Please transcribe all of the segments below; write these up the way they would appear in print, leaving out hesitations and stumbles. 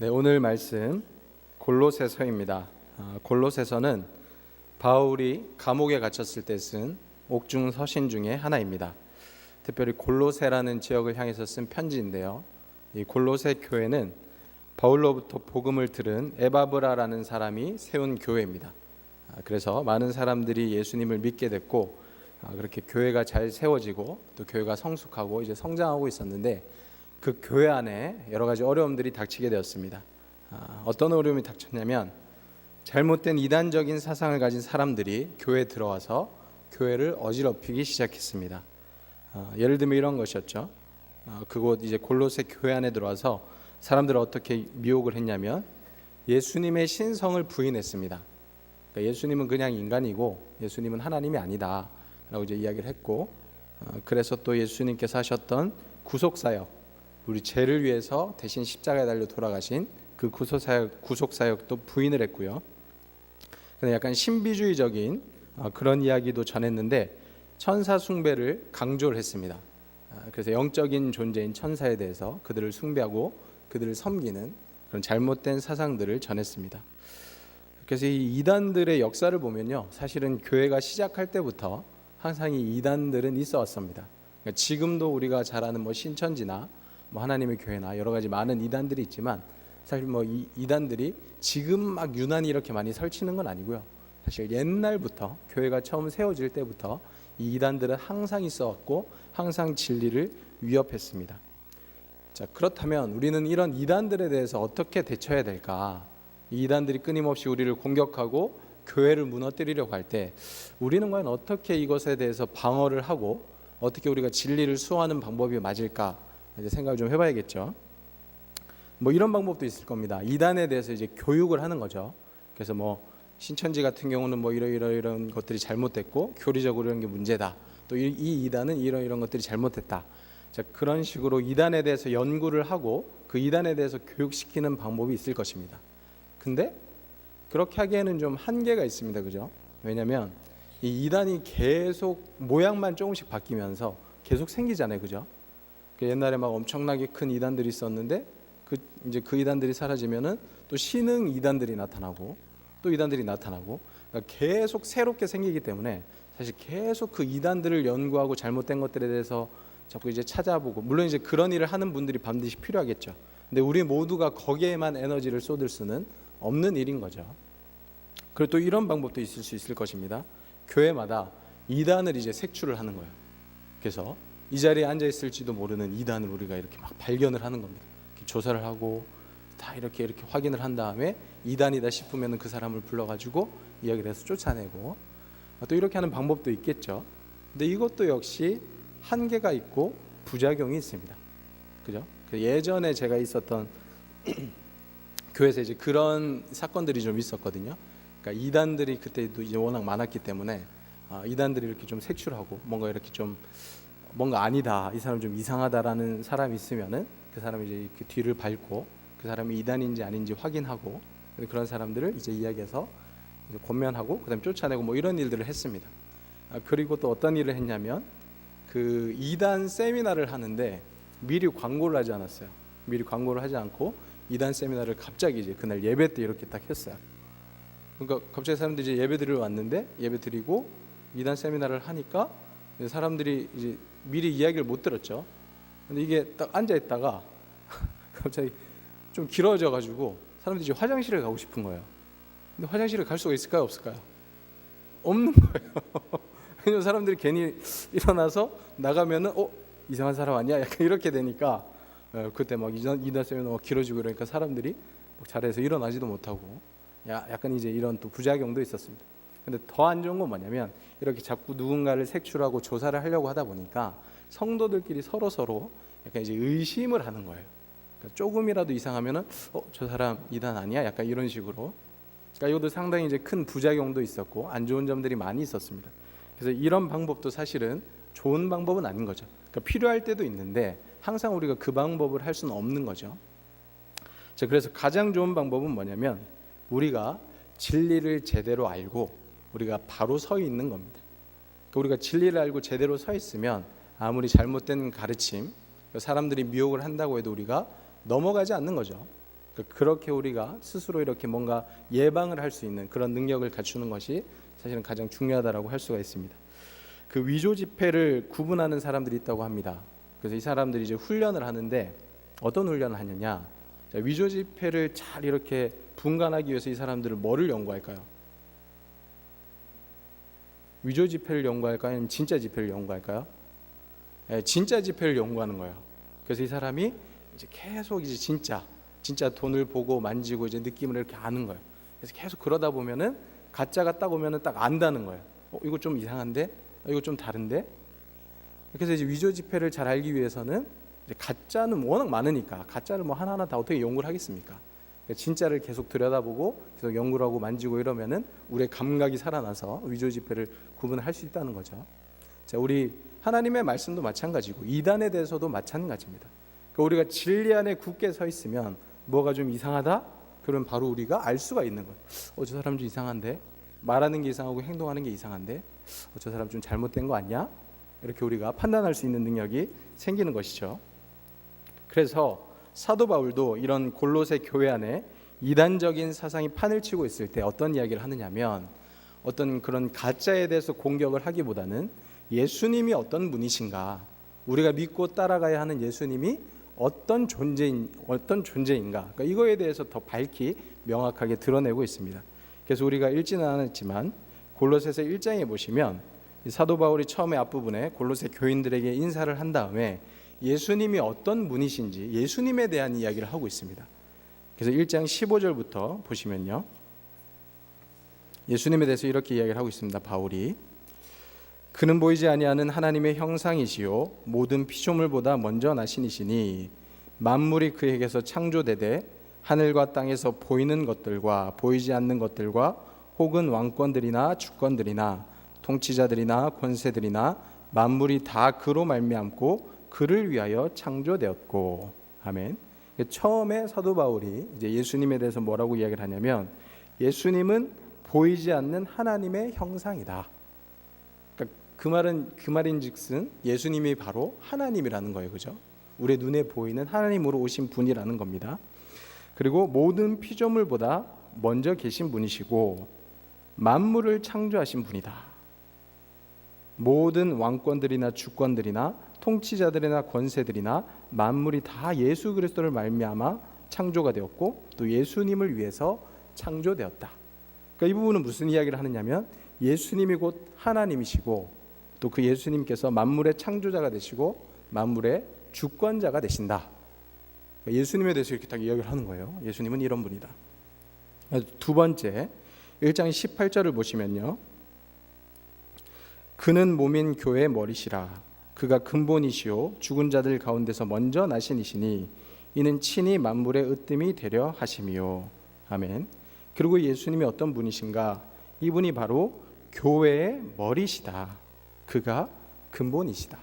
네, 오늘 말씀 골로새서입니다. 골로새서는 바울이 감옥에 갇혔을 때 쓴 옥중 서신 중에 하나입니다. 특별히 골로새라는 지역을 향해서 쓴 편지인데요. 이 골로새 교회는 바울로부터 복음을 들은 에바브라라는 사람이 세운 교회입니다. 그래서 많은 사람들이 예수님을 믿게 됐고, 그렇게 교회가 잘 세워지고 또 교회가 성숙하고 이제 성장하고 있었는데, 그 교회 안에 여러 가지 어려움들이 닥치게 되었습니다. 어떤 어려움이 닥쳤냐면, 잘못된 이단적인 사상을 가진 사람들이 교회에 들어와서 교회를 어지럽히기 시작했습니다. 예를 들면 이런 것이었죠. 그곳 이제 골로새 교회 안에 들어와서 사람들을 어떻게 미혹을 했냐면, 예수님의 신성을 부인했습니다. 그러니까 예수님은 그냥 인간이고 예수님은 하나님이 아니다 라고 이제 이야기를 했고, 그래서 또 예수님께서 하셨던 구속사역, 우리 죄를 위해서 대신 십자가에 달려 돌아가신 그 구속사역도 부인을 했고요. 약간 신비주의적인 그런 이야기도 전했는데, 천사 숭배를 강조를 했습니다. 그래서 영적인 존재인 천사에 대해서 그들을 숭배하고 그들을 섬기는 그런 잘못된 사상들을 전했습니다. 그래서 이 이단들의 역사를 보면요, 사실은 교회가 시작할 때부터 항상 이 이단들은 있어 왔습니다. 그러니까 지금도 우리가 잘 아는 신천지나 하나님의 교회나 여러 가지 많은 이단들이 있지만, 사실 이 이단들이 지금 막 유난히 이렇게 많이 설치는 건 아니고요. 사실 옛날부터 교회가 처음 세워질 때부터 이 이단들은 항상 있어 왔고 항상 진리를 위협했습니다. 자, 그렇다면 우리는 이런 이단들에 대해서 어떻게 대처해야 될까? 이 이단들이 끊임없이 우리를 공격하고 교회를 무너뜨리려고 할 때 우리는 과연 어떻게 이것에 대해서 방어를 하고 어떻게 우리가 진리를 수호하는 방법이 맞을까? 이제 생각을 좀 해봐야겠죠. 이런 방법도 있을 겁니다. 이단에 대해서 이제 교육을 하는 거죠. 그래서 신천지 같은 경우는 이런 것들이 잘못됐고 교리적으로 이런 게 문제다. 또 이 이단은 이런 것들이 잘못됐다. 자, 그런 식으로 이단에 대해서 연구를 하고 그 이단에 대해서 교육시키는 방법이 있을 것입니다. 근데 그렇게 하기에는 좀 한계가 있습니다. 그죠? 왜냐하면 이 이단이 계속 모양만 조금씩 바뀌면서 계속 생기잖아요. 그죠? 옛날에 막 엄청나게 큰 이단들이 있었는데 이제 그 이단들이 사라지면은 또 신흥 이단들이 나타나고 또 이단들이 나타나고, 그러니까 계속 새롭게 생기기 때문에 사실 계속 그 이단들을 연구하고 잘못된 것들에 대해서 자꾸 이제 찾아보고, 물론 이제 그런 일을 하는 분들이 반드시 필요하겠죠. 근데 우리 모두가 거기에만 에너지를 쏟을 수는 없는 일인 거죠. 그리고 또 이런 방법도 있을 수 있을 것입니다. 교회마다 이단을 이제 색출을 하는 거예요. 그래서 이 자리에 앉아 있을지도 모르는 이단을 우리가 이렇게 막 발견을 하는 겁니다. 조사를 하고 다 이렇게 확인을 한 다음에 이단이다 싶으면 그 사람을 불러가지고 이야기를 해서 쫓아내고, 또 이렇게 하는 방법도 있겠죠. 근데 이것도 역시 한계가 있고 부작용이 있습니다. 그죠? 예전에 제가 있었던 교회에서 이제 그런 사건들이 좀 있었거든요. 그러니까 이단들이 그때도 이제 워낙 많았기 때문에 이단들이 이렇게 좀 색출하고 뭔가 아니다, 이 사람 좀 이상하다라는 사람이 있으면은 그 사람이 이제 이렇게 뒤를 밟고 그 사람이 이단인지 아닌지 확인하고, 그런 사람들을 이제 이야기해서 이제 권면하고 그다음에 쫓아내고 이런 일들을 했습니다. 그리고 또 어떤 일을 했냐면, 그 이단 세미나를 하는데 미리 광고를 하지 않았어요. 미리 광고를 하지 않고 이단 세미나를 갑자기 이제 그날 예배 때 이렇게 딱 했어요. 그러니까 갑자기 사람들이 이제 예배 드리러 왔는데, 예배 드리고 이단 세미나를 하니까 사람들이 이제 미리 이야기를 못 들었죠. 근데 이게 딱 앉아 있다가 갑자기 좀 길어져 가지고 사람들이 이제 화장실에 가고 싶은 거예요. 근데 화장실에 갈 수가 있을까요, 없을까요? 없는 거예요. 왜냐면 사람들이 괜히 일어나서 나가면은 이상한 사람 아니야? 약간 이렇게 되니까, 그때 막 이단 세미나 길어지고 이러니까 사람들이 자리에서 일어나지도 못하고, 약간 이제 이런 또 부작용도 있었습니다. 근데 더 안 좋은 건 뭐냐면, 이렇게 자꾸 누군가를 색출하고 조사를 하려고 하다 보니까 성도들끼리 서로 약간 이제 의심을 하는 거예요. 그러니까 조금이라도 이상하면은 저 사람 이단 아니야? 약간 이런 식으로. 그러니까 이것도 상당히 이제 큰 부작용도 있었고 안 좋은 점들이 많이 있었습니다. 그래서 이런 방법도 사실은 좋은 방법은 아닌 거죠. 그러니까 필요할 때도 있는데 항상 우리가 그 방법을 할 수는 없는 거죠. 자, 그래서 가장 좋은 방법은 뭐냐면, 우리가 진리를 제대로 알고 우리가 바로 서 있는 겁니다. 그러니까 우리가 진리를 알고 제대로 서 있으면 아무리 잘못된 가르침, 사람들이 미혹을 한다고 해도 우리가 넘어가지 않는 거죠. 그렇게 우리가 스스로 이렇게 뭔가 예방을 할 수 있는 그런 능력을 갖추는 것이 사실은 가장 중요하다라고 할 수가 있습니다. 그 위조 지폐를 구분하는 사람들이 있다고 합니다. 그래서 이 사람들이 이제 훈련을 하는데 어떤 훈련을 하느냐? 자, 위조 지폐를 잘 이렇게 분간하기 위해서 이 사람들은 뭐를 연구할까요? 위조 지폐를 연구할까요? 아니면 진짜 지폐를 연구할까요? 네, 진짜 지폐를 연구하는 거예요. 그래서 이 사람이 이제 계속 이제 진짜 돈을 보고 만지고 이제 느낌을 이렇게 아는 거예요. 그래서 계속 그러다 보면은 가짜가 딱 오면은 딱 안다는 거예요. 이거 좀 이상한데? 이거 좀 다른데? 그래서 이제 위조 지폐를 잘 알기 위해서는 이제 가짜는 워낙 많으니까 가짜를 뭐 하나하나 다 어떻게 연구를 하겠습니까? 진짜를 계속 들여다보고 계속 연구를 하고 만지고 이러면은 우리의 감각이 살아나서 위조 지폐를 구분할 수 있다는 거죠. 자, 우리 하나님의 말씀도 마찬가지고 이단에 대해서도 마찬가지입니다. 그러니까 우리가 진리 안에 굳게 서 있으면 뭐가 좀 이상하다? 그러면 바로 우리가 알 수가 있는 거예요. 저 사람 좀 이상한데? 말하는 게 이상하고 행동하는 게 이상한데? 저 사람 좀 잘못된 거 아니야? 이렇게 우리가 판단할 수 있는 능력이 생기는 것이죠. 그래서 사도 바울도 이런 골로새 교회 안에 이단적인 사상이 판을 치고 있을 때 어떤 이야기를 하느냐면 어떤 그런 가짜에 대해서 공격을 하기보다는 예수님이 어떤 분이신가, 우리가 믿고 따라가야 하는 예수님이 어떤 존재인가, 그러니까 이거에 대해서 더 밝히 명확하게 드러내고 있습니다. 그래서 우리가 읽지는 않았지만 골로새서 1장에 보시면 사도 바울이 처음에 앞부분에 골로새 교인들에게 인사를 한 다음에 예수님이 어떤 분이신지 예수님에 대한 이야기를 하고 있습니다. 그래서 1장 15절부터 보시면요, 예수님에 대해서 이렇게 이야기를 하고 있습니다. 바울이 그는 보이지 아니하는 하나님의 형상이시요 모든 피조물보다 먼저 나신 이시니 만물이 그에게서 창조되되 하늘과 땅에서 보이는 것들과 보이지 않는 것들과 혹은 왕권들이나 주권들이나 통치자들이나 권세들이나 만물이 다 그로 말미암고 그를 위하여 창조되었고. 아멘. 처음에 사도 바울이 이제 예수님에 대해서 뭐라고 이야기를 하냐면 예수님은 보이지 않는 하나님의 형상이다. 그러니까 그 말인즉슨 예수님이 바로 하나님이라는 거예요, 그죠? 우리 눈에 보이는 하나님으로 오신 분이라는 겁니다. 그리고 모든 피조물보다 먼저 계신 분이시고 만물을 창조하신 분이다. 모든 왕권들이나 주권들이나 통치자들이나 권세들이나 만물이 다 예수 그리스도를 말미암아 창조가 되었고 또 예수님을 위해서 창조되었다. 그러니까 이 부분은 무슨 이야기를 하느냐면 예수님이 곧 하나님이시고 또 그 예수님께서 만물의 창조자가 되시고 만물의 주권자가 되신다. 그러니까 예수님에 대해서 이렇게 딱 이야기를 하는 거예요. 예수님은 이런 분이다. 두 번째 1장 18절을 보시면요, 그는 몸인 교회의 머리시라. 그가 근본이시요 죽은 자들 가운데서 먼저 나신 이시니 이는 친히 만물의 으뜸이 되려 하심이요. 아멘. 그리고 예수님이 어떤 분이신가? 이분이 바로 교회의 머리시다. 그가 근본이시다.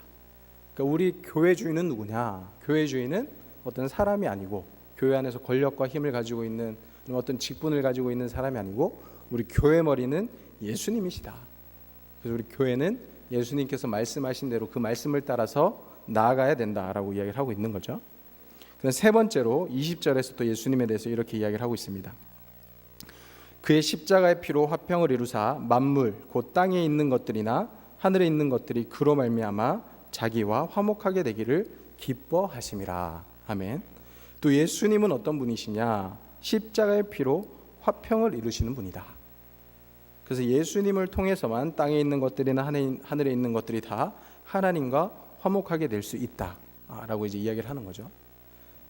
그러니까 우리 교회 주인은 누구냐? 교회 주인은 어떤 사람이 아니고 교회 안에서 권력과 힘을 가지고 있는 어떤 직분을 가지고 있는 사람이 아니고 우리 교회 머리는 예수님이시다. 그래서 우리 교회는 예수님께서 말씀하신 대로 그 말씀을 따라서 나아가야 된다라고 이야기를 하고 있는 거죠. 세 번째로 20절에서 또 예수님에 대해서 이렇게 이야기를 하고 있습니다. 그의 십자가의 피로 화평을 이루사 만물 곧 땅에 있는 것들이나 하늘에 있는 것들이 그로 말미암아 자기와 화목하게 되기를 기뻐하심이라. 아멘. 또 예수님은 어떤 분이시냐? 십자가의 피로 화평을 이루시는 분이다. 그래서 예수님을 통해서만 땅에 있는 것들이나 하늘에 있는 것들이 다 하나님과 화목하게 될 수 있다라고 이제 이야기를 하는 거죠.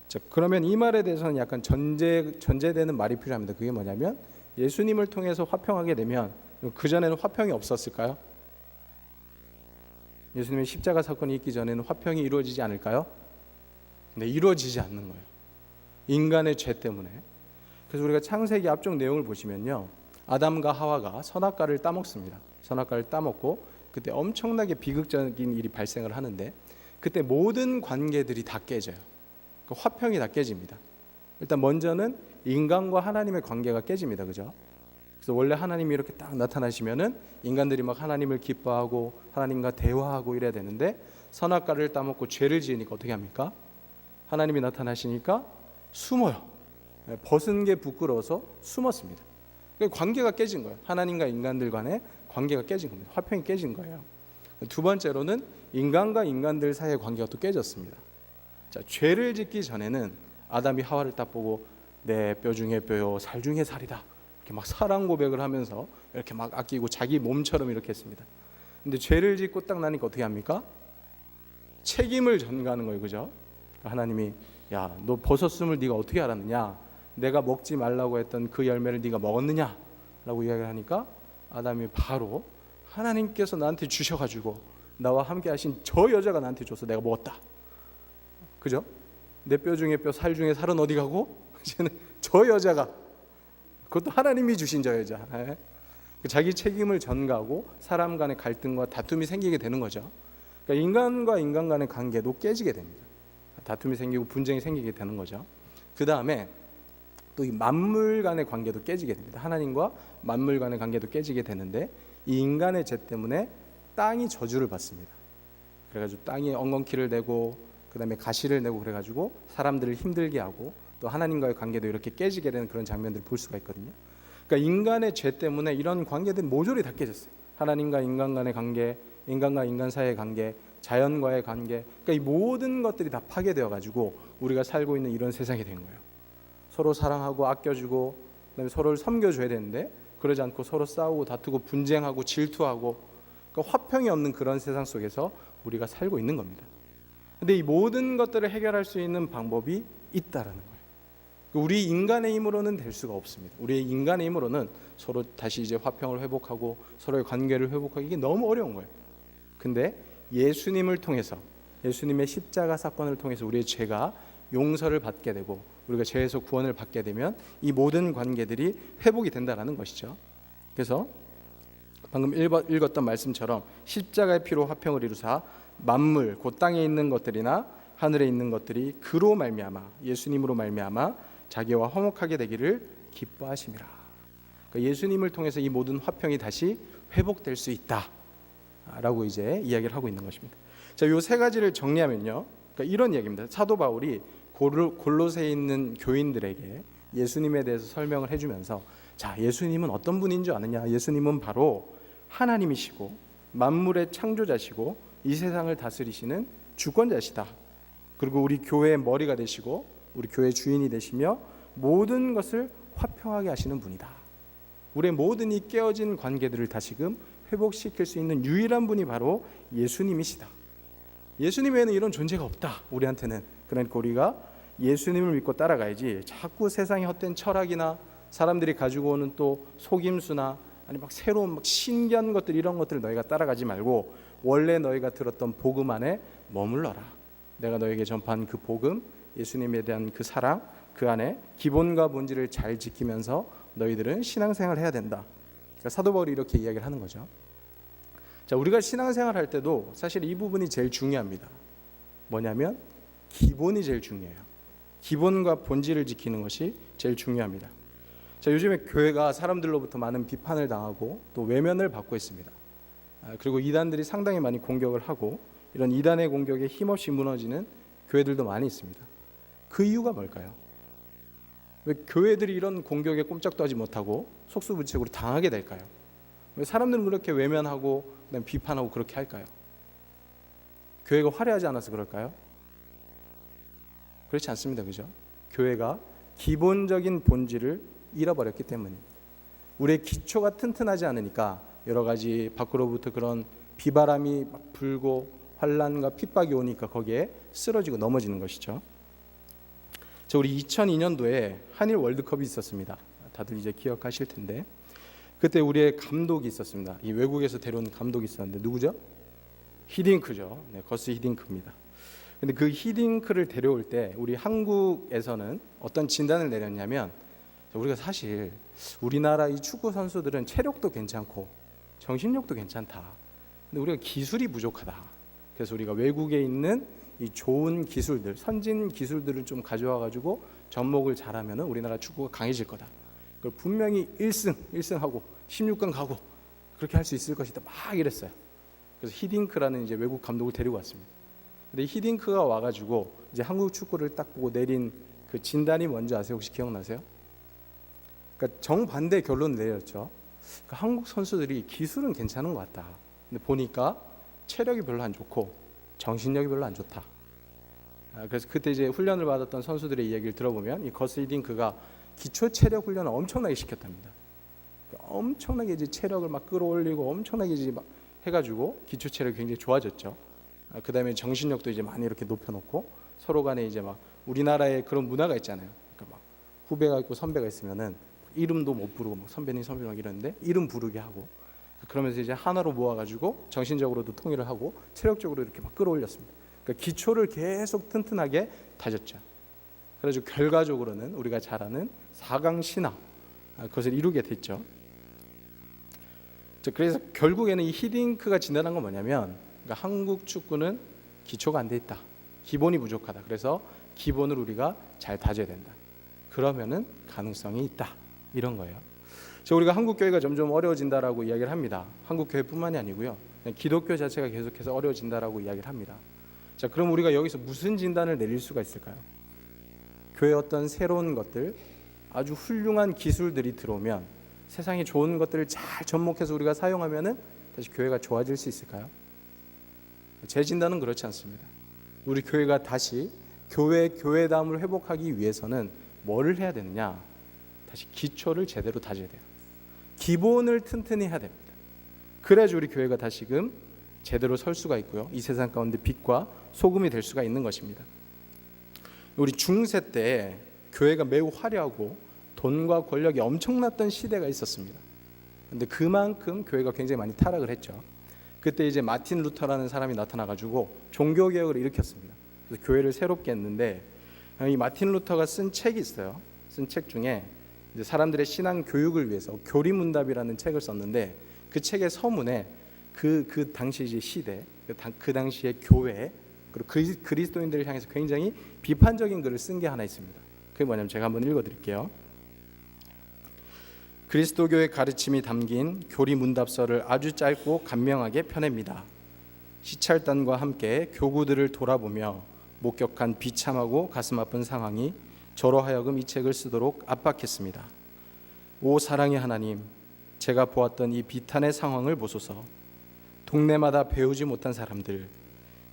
자, 그러면 이 말에 대해서는 약간 전제되는 말이 필요합니다. 그게 뭐냐면 예수님을 통해서 화평하게 되면 그 전에는 화평이 없었을까요? 예수님의 십자가 사건이 있기 전에는 화평이 이루어지지 않을까요? 네, 이루어지지 않는 거예요. 인간의 죄 때문에. 그래서 우리가 창세기 앞쪽 내용을 보시면요, 아담과 하와가 선악과를 따먹습니다. 선악과를 따먹고 그때 엄청나게 비극적인 일이 발생을 하는데 그때 모든 관계들이 다 깨져요. 그 화평이 다 깨집니다. 일단 먼저는 인간과 하나님의 관계가 깨집니다. 그죠? 그래서 원래 하나님이 이렇게 딱 나타나시면은 인간들이 막 하나님을 기뻐하고 하나님과 대화하고 이래야 되는데 선악과를 따먹고 죄를 지으니까 어떻게 합니까? 하나님이 나타나시니까 숨어요. 벗은 게 부끄러워서 숨었습니다. 그러니까 관계가 깨진 거예요. 하나님과 인간들 간의 관계가 깨진 겁니다. 화평이 깨진 거예요. 두 번째로는 인간과 인간들 사이의 관계가 또 깨졌습니다. 자, 죄를 짓기 전에는 아담이 하와를 딱 보고 내 뼈 중에 뼈요 살 중에 살이다 이렇게 막 사랑 고백을 하면서 이렇게 막 아끼고 자기 몸처럼 이렇게 했습니다. 근데 죄를 짓고 딱 나니까 어떻게 합니까? 책임을 전가하는 거예요. 그죠? 하나님이 야, 너 벗었음을 네가 어떻게 알았느냐? 내가 먹지 말라고 했던 그 열매를 네가 먹었느냐? 라고 이야기를 하니까 아담이 바로 하나님께서 나한테 주셔가지고 나와 함께 하신 저 여자가 나한테 줘서 내가 먹었다. 그죠? 내 뼈 중에 뼈, 살 중에 살은 어디 가고? 이제는 저 여자가, 그것도 하나님이 주신 저 여자. 자기 책임을 전가하고 사람 간의 갈등과 다툼이 생기게 되는 거죠. 그러니까 인간과 인간 간의 관계도 깨지게 됩니다. 다툼이 생기고 분쟁이 생기게 되는 거죠. 그 다음에 또 이 만물 간의 관계도 깨지게 됩니다. 하나님과 만물 간의 관계도 깨지게 되는데 이 인간의 죄 때문에 땅이 저주를 받습니다. 그래가지고 땅이 엉겅퀴를 내고 그 다음에 가시를 내고 그래가지고 사람들을 힘들게 하고 또 하나님과의 관계도 이렇게 깨지게 되는 그런 장면들을 볼 수가 있거든요. 그러니까 인간의 죄 때문에 이런 관계들이 모조리 다 깨졌어요. 하나님과 인간 간의 관계, 인간과 인간 사이의 관계, 자연과의 관계, 그러니까 이 모든 것들이 다 파괴되어 가지고 우리가 살고 있는 이런 세상이 된 거예요. 서로 사랑하고 아껴주고 그다음에 서로를 섬겨줘야 되는데 그러지 않고 서로 싸우고 다투고 분쟁하고 질투하고, 그러니까 화평이 없는 그런 세상 속에서 우리가 살고 있는 겁니다. 근데 이 모든 것들을 해결할 수 있는 방법이 있다라는 거예요. 우리 인간의 힘으로는 될 수가 없습니다. 우리 인간의 힘으로는 서로 다시 이제 화평을 회복하고 서로의 관계를 회복하기 이게 너무 어려운 거예요. 근데 예수님을 통해서, 예수님의 십자가 사건을 통해서 우리의 죄가 용서를 받게 되고 우리가 죄에서 구원을 받게 되면 이 모든 관계들이 회복이 된다는 것이죠. 그래서 방금 읽었던 말씀처럼 십자가의 피로 화평을 이루사 만물, 곧 땅에 있는 것들이나 하늘에 있는 것들이 그로 말미암아, 예수님으로 말미암아 자기와 화목하게 되기를 기뻐하심이라. 그러니까 예수님을 통해서 이 모든 화평이 다시 회복될 수 있다라고 이제 이야기를 하고 있는 것입니다. 자, 요 세 가지를 정리하면요, 그러니까 이런 이야기입니다. 사도 바울이 골로새에 있는 교인들에게 예수님에 대해서 설명을 해주면서, 자, 예수님은 어떤 분인 줄 아느냐? 예수님은 바로 하나님이시고 만물의 창조자시고 이 세상을 다스리시는 주권자시다. 그리고 우리 교회의 머리가 되시고 우리 교회 주인이 되시며 모든 것을 화평하게 하시는 분이다. 우리의 모든 이 깨어진 관계들을 다시금 회복시킬 수 있는 유일한 분이 바로 예수님이시다. 예수님 외에는 이런 존재가 없다, 우리한테는. 그러니까 우리가 예수님을 믿고 따라가야지 자꾸 세상의 헛된 철학이나 사람들이 가지고 오는 또 속임수나 아니 막 새로운 막 신기한 것들, 이런 것들 너희가 따라가지 말고 원래 너희가 들었던 복음 안에 머물러라. 내가 너에게 전파한 그 복음, 예수님에 대한 그 사랑, 그 안에 기본과 본질을 잘 지키면서 너희들은 신앙생활을 해야 된다. 그러니까 사도 바울이 이렇게 이야기를 하는 거죠. 자, 우리가 신앙생활 할 때도 사실 이 부분이 제일 중요합니다. 뭐냐면 기본이 제일 중요해요. 기본과 본질을 지키는 것이 제일 중요합니다. 자, 요즘에 교회가 사람들로부터 많은 비판을 당하고 또 외면을 받고 있습니다. 그리고 이단들이 상당히 많이 공격을 하고 이런 이단의 공격에 힘없이 무너지는 교회들도 많이 있습니다. 그 이유가 뭘까요? 왜 교회들이 이런 공격에 꼼짝도 하지 못하고 속수무책으로 당하게 될까요? 왜 사람들은 그렇게 외면하고 그다음에 비판하고 그렇게 할까요? 교회가 화려하지 않아서 그럴까요? 그렇지 않습니다. 그죠? 교회가 기본적인 본질을 잃어버렸기 때문입니다. 우리의 기초가 튼튼하지 않으니까 여러 가지 밖으로부터 그런 비바람이 막 불고 환난과 핍박이 오니까 거기에 쓰러지고 넘어지는 것이죠. 자, 우리 2002년도에 한일 월드컵이 있었습니다. 다들 이제 기억하실 텐데 그때 우리의 감독이 있었습니다. 이 외국에서 데려온 감독이 있었는데 누구죠? 히딩크죠. 네, 거스 히딩크입니다. 근데 그 히딩크를 데려올 때 우리 한국에서는 어떤 진단을 내렸냐면, 우리가 사실 우리나라 이 축구 선수들은 체력도 괜찮고 정신력도 괜찮다. 근데 우리가 기술이 부족하다. 그래서 우리가 외국에 있는 이 좋은 기술들, 선진 기술들을 좀 가져와 가지고 접목을 잘하면 우리나라 축구가 강해질 거다. 그걸 분명히 1승하고 16강 가고 그렇게 할 수 있을 것이다. 막 이랬어요. 그래서 히딩크라는 이제 외국 감독을 데리고 왔습니다. 근데 히딩크가 와가지고 이제 한국 축구를 딱 보고 내린 그 진단이 뭔지 아세요? 혹시 기억나세요? 그러니까 정반대 결론을 내렸죠. 그러니까 한국 선수들이 기술은 괜찮은 것 같다. 근데 보니까 체력이 별로 안 좋고 정신력이 별로 안 좋다. 그래서 그때 이제 훈련을 받았던 선수들의 이야기를 들어보면 이 거스 히딩크가 기초 체력 훈련을 엄청나게 시켰답니다. 엄청나게 이제 체력을 막 끌어올리고 엄청나게 이제 막 해가지고 기초 체력이 굉장히 좋아졌죠. 그 다음에 정신력도 이제 많이 이렇게 높여놓고 서로 간에 이제 막 우리나라에 그런 문화가 있잖아요. 그러니까 막 후배가 있고 선배가 있으면은 이름도 못 부르고 막 선배님 막 이러는데 이름 부르게 하고 그러면서 이제 하나로 모아가지고 정신적으로도 통일을 하고 체력적으로 이렇게 막 끌어올렸습니다. 그러니까 기초를 계속 튼튼하게 다졌죠. 그래서 결과적으로는 우리가 잘 아는 4강 신화 그것을 이루게 됐죠. 그래서 결국에는 이 히딩크가 진단한 건 뭐냐면 그러니까 한국 축구는 기초가 안 돼 있다. 기본이 부족하다. 그래서 기본을 우리가 잘 다져야 된다. 그러면은 가능성이 있다. 이런 거예요. 우리가 한국 교회가 점점 어려워진다라고 이야기를 합니다. 한국 교회뿐만이 아니고요. 기독교 자체가 계속해서 어려워진다라고 이야기를 합니다. 자, 그럼 우리가 여기서 무슨 진단을 내릴 수가 있을까요? 교회 어떤 새로운 것들, 아주 훌륭한 기술들이 들어오면 세상에 좋은 것들을 잘 접목해서 우리가 사용하면은 다시 교회가 좋아질 수 있을까요? 제 진단은 그렇지 않습니다. 우리 교회가 다시 교회다움을 회복하기 위해서는 뭐를 해야 되느냐? 다시 기초를 제대로 다져야 돼요. 기본을 튼튼히 해야 됩니다. 그래야지 우리 교회가 다시금 제대로 설 수가 있고요. 이 세상 가운데 빛과 소금이 될 수가 있는 것입니다. 우리 중세 때 교회가 매우 화려하고 돈과 권력이 엄청났던 시대가 있었습니다. 그런데 그만큼 교회가 굉장히 많이 타락을 했죠. 그때 이제 마틴 루터라는 사람이 나타나가지고 종교개혁을 일으켰습니다. 그래서 교회를 새롭게 했는데 이 마틴 루터가 쓴 책이 있어요. 쓴 책 중에 이제 사람들의 신앙 교육을 위해서 교리문답이라는 책을 썼는데 그 책의 서문에 그 당시 이제 시대, 그 당시의 교회 그리고 그리스도인들을 향해서 굉장히 비판적인 글을 쓴 게 하나 있습니다. 그게 뭐냐면 제가 한번 읽어드릴게요. 그리스도교의 가르침이 담긴 교리문답서를 아주 짧고 간명하게 펴냅니다. 시찰단과 함께 교구들을 돌아보며 목격한 비참하고 가슴 아픈 상황이 저로 하여금 이 책을 쓰도록 압박했습니다. 오 사랑의 하나님, 제가 보았던 이 비탄의 상황을 보소서. 동네마다 배우지 못한 사람들,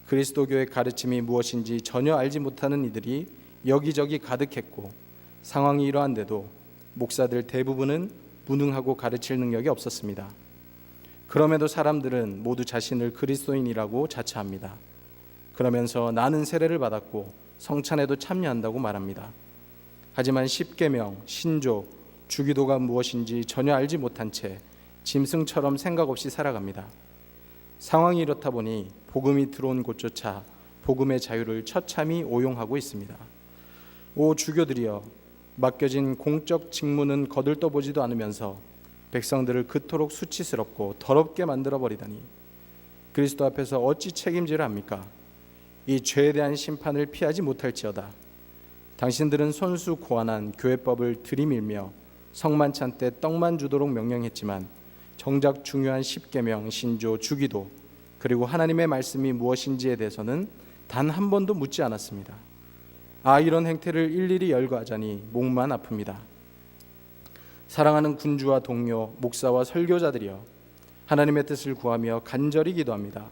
그리스도교의 가르침이 무엇인지 전혀 알지 못하는 이들이 여기저기 가득했고 상황이 이러한데도 목사들 대부분은 무능하고 가르칠 능력이 없었습니다. 그럼에도 사람들은 모두 자신을 그리스도인이라고 자처합니다. 그러면서 나는 세례를 받았고 성찬에도 참여한다고 말합니다. 하지만 십계명, 신조, 주기도가 무엇인지 전혀 알지 못한 채 짐승처럼 생각 없이 살아갑니다. 상황이 이렇다 보니 복음이 들어온 곳조차 복음의 자유를 처참히 오용하고 있습니다. 오 주교들이여, 맡겨진 공적 직무는 거들떠보지도 않으면서 백성들을 그토록 수치스럽고 더럽게 만들어버리다니 그리스도 앞에서 어찌 책임지를 합니까? 이 죄에 대한 심판을 피하지 못할지어다. 당신들은 손수 고안한 교회법을 들이밀며 성만찬 때 떡만 주도록 명령했지만 정작 중요한 십계명, 신조, 주기도 그리고 하나님의 말씀이 무엇인지에 대해서는 단 한 번도 묻지 않았습니다. 이런 행태를 일일이 열거하자니 목만 아픕니다. 사랑하는 군주와 동료, 목사와 설교자들이여, 하나님의 뜻을 구하며 간절히 기도합니다.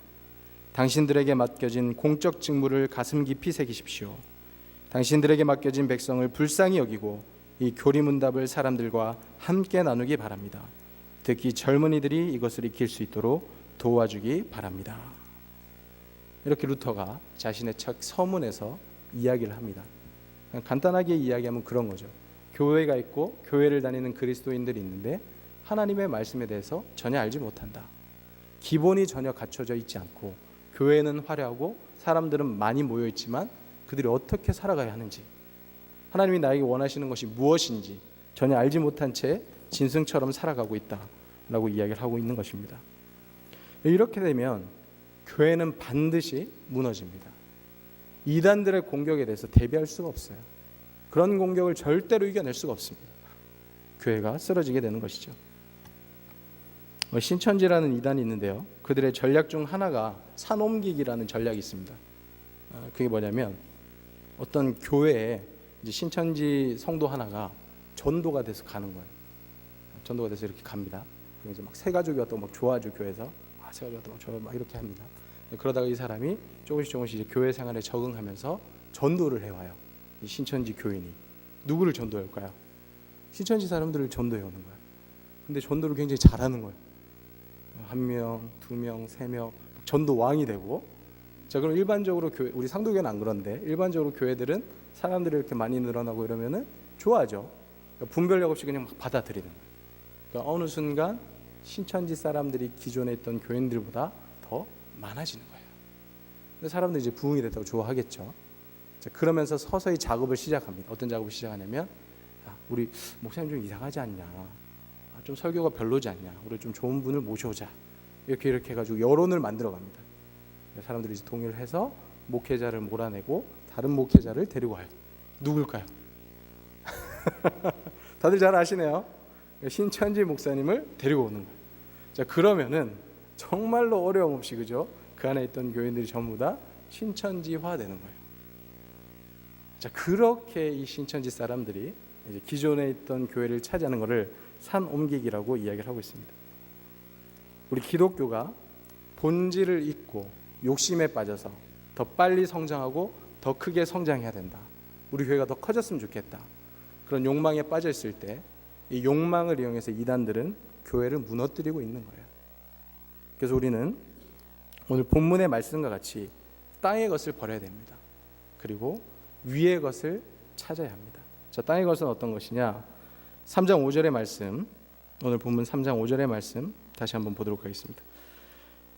당신들에게 맡겨진 공적 직무를 가슴 깊이 새기십시오. 당신들에게 맡겨진 백성을 불쌍히 여기고 이 교리문답을 사람들과 함께 나누기 바랍니다. 특히 젊은이들이 이것을 익힐 수 있도록 도와주기 바랍니다. 이렇게 루터가 자신의 책 서문에서 이야기를 합니다. 간단하게 이야기하면 그런 거죠. 교회가 있고 교회를 다니는 그리스도인들이 있는데 하나님의 말씀에 대해서 전혀 알지 못한다. 기본이 전혀 갖춰져 있지 않고 교회는 화려하고 사람들은 많이 모여 있지만 그들이 어떻게 살아가야 하는지, 하나님이 나에게 원하시는 것이 무엇인지 전혀 알지 못한 채 짐승처럼 살아가고 있다라고 이야기를 하고 있는 것입니다. 이렇게 되면 교회는 반드시 무너집니다. 이단들의 공격에 대해서 대비할 수가 없어요. 그런 공격을 절대로 이겨낼 수가 없습니다. 교회가 쓰러지게 되는 것이죠. 신천지라는 이단이 있는데요. 그들의 전략 중 하나가 산옮기기라는 전략이 있습니다. 그게 뭐냐면 어떤 교회에 이제 신천지 성도 하나가 전도가 돼서 가는 거예요. 전도가 돼서 이렇게 갑니다. 그럼 이제 막 새 가족이 왔다고 막 좋아하죠, 교회에서. 새 가족이 왔다고 좋아 막 이렇게 합니다. 그러다가 이 사람이 조금씩 이제 교회 생활에 적응하면서 전도를 해와요. 이 신천지 교인이 누구를 전도할까요? 신천지 사람들을 전도해 오는 거예요. 근데 전도를 굉장히 잘하는 거예요. 1명, 2명, 3명 전도 왕이 되고. 자, 그럼 일반적으로 교회, 우리 상도교회는 안 그런데 일반적으로 교회들은 사람들이 이렇게 많이 늘어나고 이러면은 좋아하죠. 그러니까 분별력 없이 그냥 막 받아들이는 거예요. 그러니까 어느 순간 신천지 사람들이 기존에 있던 교인들보다 더 많아지는 거예요. 근데 사람들이 이제 부흥이 됐다고 좋아하겠죠. 자, 그러면서 서서히 작업을 시작합니다. 어떤 작업을 시작하냐면, 우리 목사님 좀 이상하지 않냐, 좀 설교가 별로지 않냐, 우리 좀 좋은 분을 모셔오자, 이렇게 해가지고 여론을 만들어 갑니다. 사람들이 이제 동의를 해서 목회자를 몰아내고 다른 목회자를 데리고 와요. 누굴까요? 다들 잘 아시네요. 신천지 목사님을 데리고 오는 거예요. 자, 그러면은 정말로 어려움 없이, 그죠? 그 안에 있던 교인들이 전부 다 신천지화 되는 거예요. 자, 그렇게 이 신천지 사람들이 이제 기존에 있던 교회를 차지하는 것을 산 옮기기라고 이야기를 하고 있습니다. 우리 기독교가 본질을 잊고 욕심에 빠져서 더 빨리 성장하고 더 크게 성장해야 된다, 우리 교회가 더 커졌으면 좋겠다, 그런 욕망에 빠져 있을 때 이 욕망을 이용해서 이단들은 교회를 무너뜨리고 있는 거예요. 그래서 우리는 오늘 본문의 말씀과 같이 땅의 것을 버려야 됩니다. 그리고 위의 것을 찾아야 합니다. 자, 땅의 것은 어떤 것이냐? 3장 5절의 말씀, 오늘 본문 3장 5절의 말씀 다시 한번 보도록 하겠습니다.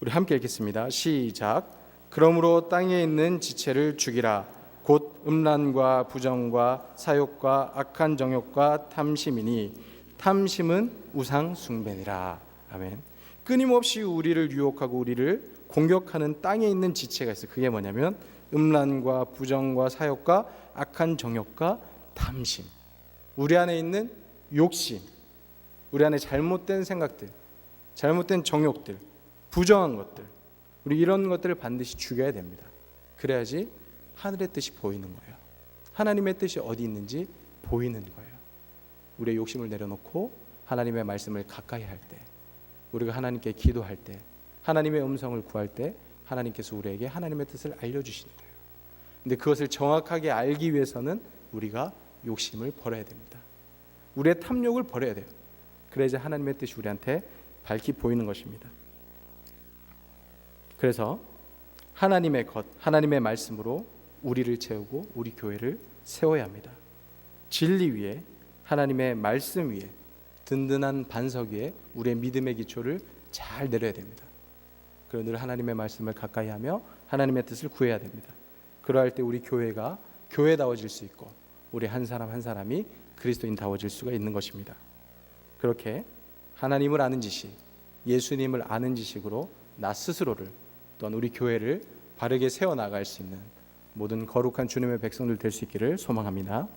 우리 함께 읽겠습니다. 시작. 그러므로 땅에 있는 지체를 죽이라. 곧 음란과 부정과 사욕과 악한 정욕과 탐심이니 탐심은 우상 숭배니라. 아멘. 끊임없이 우리를 유혹하고 우리를 공격하는 땅에 있는 지체가 있어요. 그게 뭐냐면 음란과 부정과 사욕과 악한 정욕과 탐심. 우리 안에 있는 욕심, 우리 안에 잘못된 생각들, 잘못된 정욕들, 부정한 것들, 우리 이런 것들을 반드시 죽여야 됩니다. 그래야지 하늘의 뜻이 보이는 거예요. 하나님의 뜻이 어디 있는지 보이는 거예요. 우리의 욕심을 내려놓고 하나님의 말씀을 가까이 할 때, 우리가 하나님께 기도할 때, 하나님의 음성을 구할 때 하나님께서 우리에게 하나님의 뜻을 알려주시는 거예요. 근데 그것을 정확하게 알기 위해서는 우리가 욕심을 버려야 됩니다. 우리의 탐욕을 버려야 돼요. 그래야 하나님의 뜻이 우리한테 밝히 보이는 것입니다. 그래서 하나님의 것, 하나님의 말씀으로 우리를 채우고 우리 교회를 세워야 합니다. 진리 위에, 하나님의 말씀 위에, 든든한 반석 위에 우리의 믿음의 기초를 잘 내려야 됩니다. 그리고 늘 하나님의 말씀을 가까이 하며 하나님의 뜻을 구해야 됩니다. 그러할 때 우리 교회가 교회다워질 수 있고 우리 한 사람 한 사람이 그리스도인다워질 수가 있는 것입니다. 그렇게 하나님을 아는 지식, 예수님을 아는 지식으로 나 스스로를, 또한 우리 교회를 바르게 세워나갈 수 있는 모든 거룩한 주님의 백성들 될 수 있기를 소망합니다.